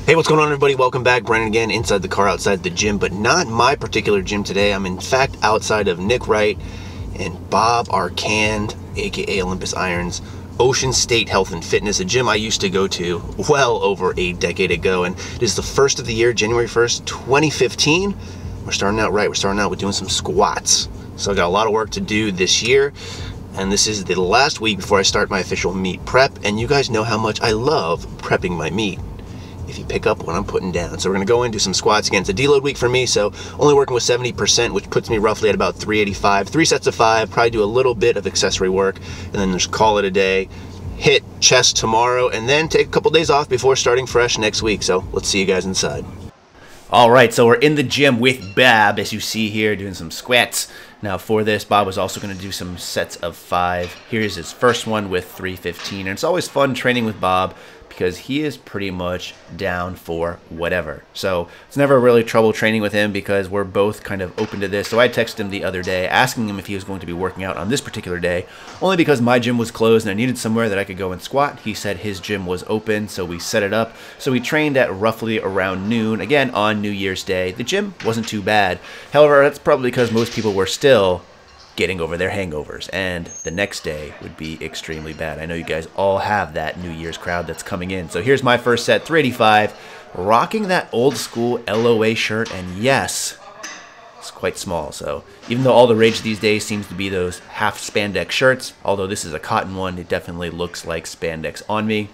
Hey, what's going on, everybody? Welcome back. Brandon again, inside the car, outside the gym, but not my particular gym today. I'm in fact outside of Nick Wright and Bob Arcand, aka Olympus Irons, Ocean State Health and Fitness, a gym I used to go to well over a decade ago, and it is the first of the year, January 1st, 2015. We're starting out right. We're starting out with doing some squats. So I got a lot of work to do this year, and this is the last week before I start my official meet prep, and you guys know how much I love prepping my meet, if you pick up what I'm putting down. So we're gonna go in and do some squats again. It's a deload week for me, so only working with 70%, which puts me roughly at about 385. 3 sets of 5, probably do a little bit of accessory work, and then just call it a day. Hit chest tomorrow, and then take a couple days off before starting fresh next week. So let's see you guys inside. All right, so we're in the gym with Bob, as you see here, doing some squats. Now for this, Bob was also going to do some sets of 5. Here's his first one with 315, and it's always fun training with Bob because he is pretty much down for whatever. So it's never really trouble training with him because we're both kind of open to this. So I texted him the other day asking him if he was going to be working out on this particular day, only because my gym was closed and I needed somewhere that I could go and squat. He said his gym was open, so we set it up. So we trained at roughly around noon, again on New Year's Day. The gym wasn't too bad. However, that's probably because most people were still getting over their hangovers, and the next day would be extremely bad. I know you guys all have that New Year's crowd that's coming in. So here's my first set, 385, rocking that old school LOA shirt, and yes, it's quite small. So even though all the rage these days seems to be those half spandex shirts, although this is a cotton one, it definitely looks like spandex on me.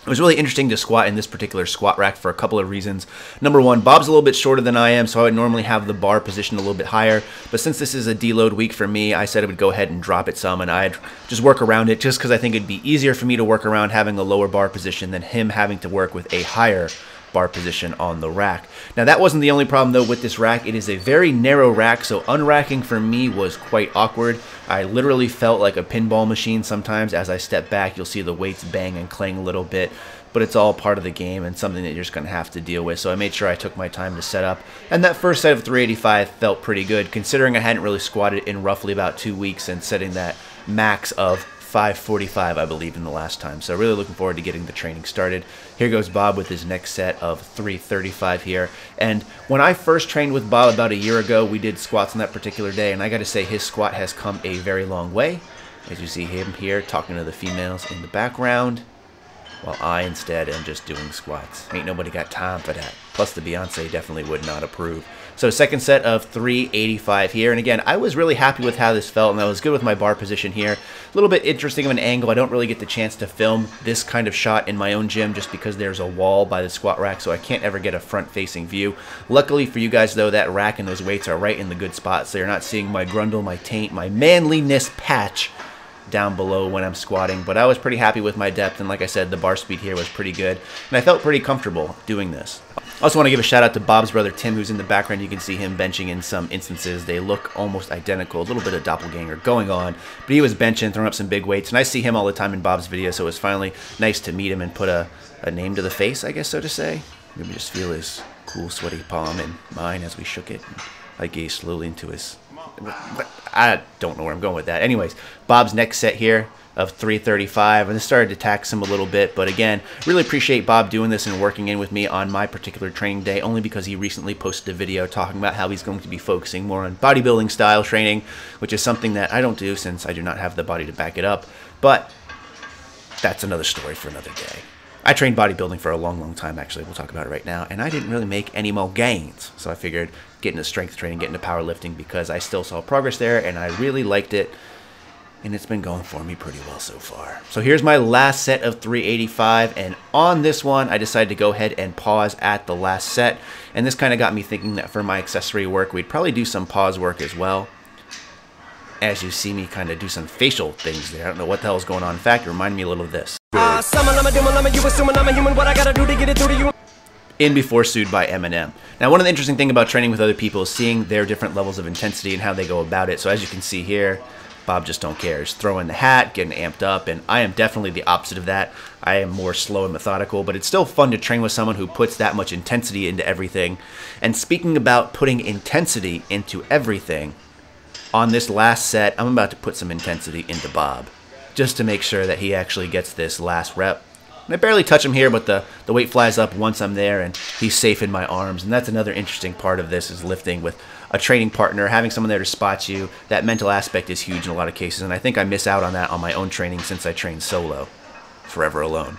It was really interesting to squat in this particular squat rack for a couple of reasons. Number one, Bob's a little bit shorter than I am, so I would normally have the bar positioned a little bit higher. But since this is a deload week for me, I said I would go ahead and drop it some, and I'd just work around it just because I think it'd be easier for me to work around having a lower bar position than him having to work with a higher bar position on the rack. Now that wasn't the only problem though with this rack. It is a very narrow rack, so unracking for me was quite awkward. I literally felt like a pinball machine sometimes. As I step back, you'll see the weights bang and clang a little bit, but it's all part of the game and something that you're just going to have to deal with. So I made sure I took my time to set up, and that first set of 385 felt pretty good considering I hadn't really squatted in roughly about 2 weeks and setting that max of 545, I believe, in the last time. So really looking forward to getting the training started. Here goes Bob with his next set of 335 here. And when I first trained with Bob about a year ago, we did squats on that particular day, and I got to say his squat has come a very long way. As you see him here talking to the females in the background, while I instead am just doing squats. Ain't nobody got time for that. Plus the Beyonce definitely would not approve. So second set of 385 here, and again, I was really happy with how this felt, and I was good with my bar position here. A little bit interesting of an angle. I don't really get the chance to film this kind of shot in my own gym just because there's a wall by the squat rack, so I can't ever get a front-facing view. Luckily for you guys, though, that rack and those weights are right in the good spot, so you're not seeing my grundle, my taint, my manliness patch down below when I'm squatting. But I was pretty happy with my depth, and like I said, the bar speed here was pretty good, and I felt pretty comfortable doing this. I also want to give a shout out to Bob's brother Tim, who's in the background. You can see him benching in some instances. They look almost identical, a little bit of doppelganger going on, but he was benching, throwing up some big weights, and I see him all the time in Bob's video, so it was finally nice to meet him and put a name to the face, I guess so to say. Maybe just feel his cool sweaty palm in mine as we shook it. I gazed slowly into his... I don't know where I'm going with that. Anyways, Bob's next set here of 335, and this started to tax him a little bit, but again, really appreciate Bob doing this and working in with me on my particular training day, only because he recently posted a video talking about how he's going to be focusing more on bodybuilding style training, which is something that I don't do since I do not have the body to back it up, but that's another story for another day. I trained bodybuilding for a long time, actually. We'll talk about it right now, and I didn't really make any more gains, so I figured get into strength training, get into powerlifting, because I still saw progress there, and I really liked it, and it's been going for me pretty well so far. So here's my last set of 385, and on this one, I decided to go ahead and pause at the last set, and this kind of got me thinking that for my accessory work, we'd probably do some pause work as well. As you see me kind of do some facial things there. I don't know what the hell is going on. In fact, it reminded me a little of this. In Before Sued by Eminem. Now, one of the interesting things about training with other people is seeing their different levels of intensity and how they go about it. So as you can see here, Bob just don't care. He's throwing the hat, getting amped up, and I am definitely the opposite of that. I am more slow and methodical, but it's still fun to train with someone who puts that much intensity into everything. And speaking about putting intensity into everything, on this last set, I'm about to put some intensity into Bob, just to make sure that he actually gets this last rep And I barely touch him here, but the weight flies up once I'm there, and he's safe in my arms. And that's another interesting part of this, is lifting with a training partner, having someone there to spot you. That mental aspect is huge in a lot of cases, and I think I miss out on that on my own training since I train solo, forever alone.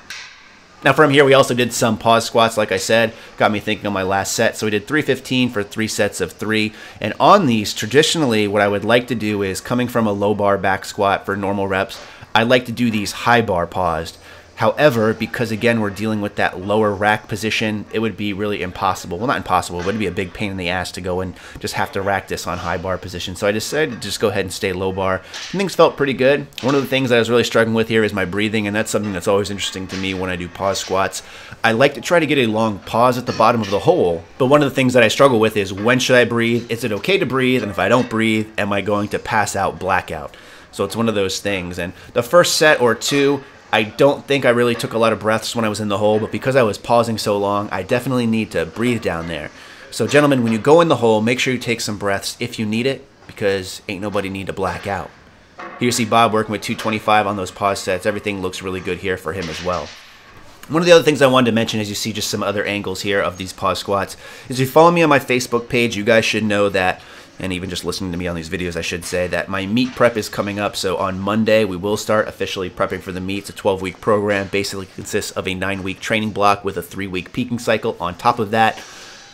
Now from here, we also did some pause squats, like I said. Got me thinking on my last set. So we did 315 for 3 sets of 3. And on these, traditionally, what I would like to do is, coming from a low bar back squat for normal reps, I like to do these high bar paused. However, because again, we're dealing with that lower rack position, it would be really impossible. Well, not impossible, but it'd be a big pain in the ass to go and just have to rack this on high bar position. So I decided to just go ahead and stay low bar. And things felt pretty good. One of the things that I was really struggling with here is my breathing, and that's something that's always interesting to me when I do pause squats. I like to try to get a long pause at the bottom of the hole, but one of the things that I struggle with is, when should I breathe? Is it okay to breathe? And if I don't breathe, am I going to pass out, blackout? So it's one of those things. And the first set or two, I don't think I really took a lot of breaths when I was in the hole, but because I was pausing so long, I definitely need to breathe down there. So gentlemen, when you go in the hole, make sure you take some breaths if you need it, because ain't nobody need to black out. Here you see Bob working with 225 on those pause sets. Everything looks really good here for him as well. One of the other things I wanted to mention, as you see just some other angles here of these pause squats, is if you follow me on my Facebook page, you guys should know that, and even just listening to me on these videos, I should say, that my meet prep is coming up. So on Monday, we will start officially prepping for the meet. It's a 12-week program. Basically consists of a 9-week training block with a 3-week peaking cycle on top of that.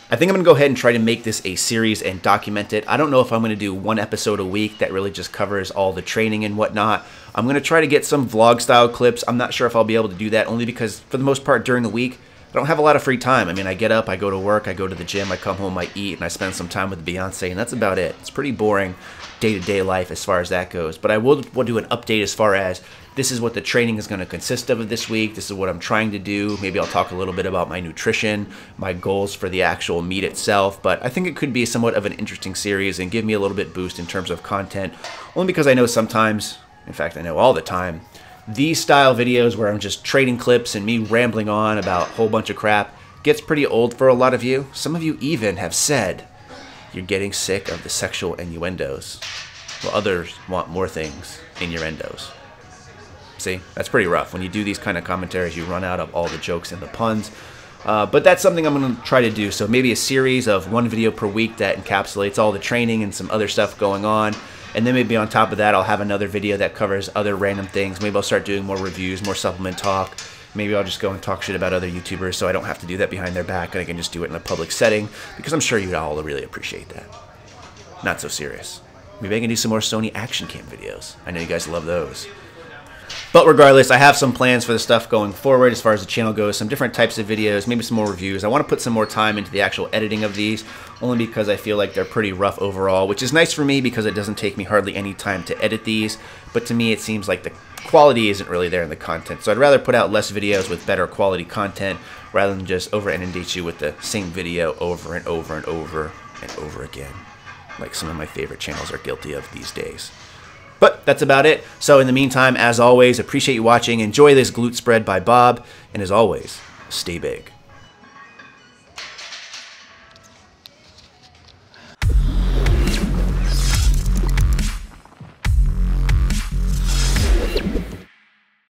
I think I'm going to go ahead and try to make this a series and document it. I don't know if I'm going to do 1 episode a week that really just covers all the training and whatnot. I'm going to try to get some vlog-style clips. I'm not sure if I'll be able to do that, only because for the most part during the week, I don't have a lot of free time. I mean, I get up, I go to work, I go to the gym, I come home, I eat, and I spend some time with Beyonce, and that's about it. It's pretty boring day-to-day life as far as that goes. But I will do an update as far as, this is what the training is going to consist of this week. This is what I'm trying to do. Maybe I'll talk a little bit about my nutrition, my goals for the actual meet itself. But I think it could be somewhat of an interesting series and give me a little bit boost in terms of content. Only because I know sometimes, in fact I know all the time, these style videos where I'm just trading clips and me rambling on about a whole bunch of crap gets pretty old for a lot of you. Some of you even have said you're getting sick of the sexual innuendos, while others want more things innuendos. See, that's pretty rough. When you do these kind of commentaries, you run out of all the jokes and the puns. But that's something I'm going to try to do. So maybe a series of 1 video per week that encapsulates all the training and some other stuff going on. And then maybe on top of that, I'll have another video that covers other random things. Maybe I'll start doing more reviews, more supplement talk. Maybe I'll just go and talk shit about other YouTubers so I don't have to do that behind their back, and I can just do it in a public setting, because I'm sure you'd all really appreciate that. Not so serious. Maybe I can do some more Sony action cam videos. I know you guys love those. But regardless, I have some plans for the stuff going forward as far as the channel goes, some different types of videos, maybe some more reviews. I want to put some more time into the actual editing of these, only because I feel like they're pretty rough overall, which is nice for me because it doesn't take me hardly any time to edit these, but to me it seems like the quality isn't really there in the content. So I'd rather put out less videos with better quality content rather than just over-inundate you with the same video over and over and over and over again, like some of my favorite channels are guilty of these days. But that's about it. So in the meantime, as always, appreciate you watching. Enjoy this glute spread by Bob. And as always, stay big.